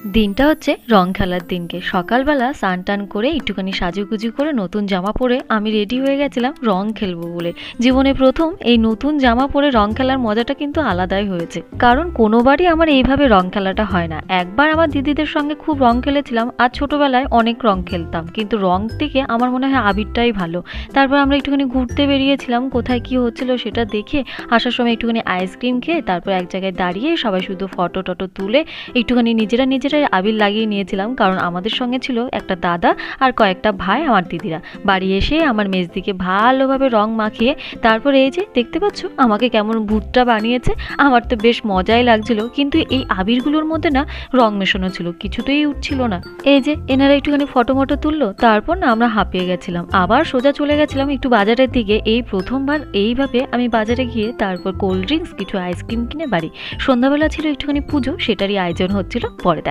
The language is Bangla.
দিনটা হচ্ছে রং খেলার দিনকে সকালবেলা স্নান টান করে একটুখানি সাজুগুজু করে নতুন জামা পরে আমি রেডি হয়ে গেছিলাম রং খেলবো বলে। জীবনে প্রথম এই নতুন জামা পরে রং খেলার মজাটা কিন্তু আলাদাই হয়েছে, কারণ কোনোবারই আমার এইভাবে রং খেলাটা হয় না। একবার আমার দিদিদের সঙ্গে খুব রং খেলেছিলাম, আর ছোটবেলায় অনেক রং খেলতাম, কিন্তু রং থেকে আমার মনে হয় আবিরটাই ভালো। তারপর আমরা একটুখানি ঘুরতে বেরিয়েছিলাম, কোথায় কি হচ্ছিল সেটা দেখে আসার সময় একটুখানি আইসক্রিম খেয়ে তারপর এক জায়গায় দাঁড়িয়ে সবাই শুধু ফটো টটো তুলে একটুখানি নিজেরা নিজেরাই আবির লাগিয়ে নিয়েছিলাম, কারণ আমাদের সঙ্গে ছিল একটা দাদা আর কয়েকটা ভাই আমার দিদিরা। বাড়ি এসে আমার মেজদিকে ভালোভাবে রং মাখিয়ে তারপর এই যে দেখতে পাচ্ছ আমাকে কেমন ভূতটা বানিয়েছে। আমার তো বেশ মজাই লাগছিল, কিন্তু এই আবিরগুলোর মধ্যে না রং মেশানো ছিল, কিছুতেই উঠছিল না। এই যে এনারা একটুখানি ফটো মটো তুললো, তারপর না আমরা হাঁপিয়ে গেছিলাম, আবার সোজা চলে গেছিলাম একটু বাজারের দিকে। এই প্রথমবার এইভাবে আমি বাজারে গিয়ে তারপর কোল্ড ড্রিঙ্কস কিছু আইসক্রিম কিনে বাড়ি। সন্ধ্যাবেলা ছিল একটুখানি পুজো, সেটারই আয়োজন হচ্ছিল, পরে দেখা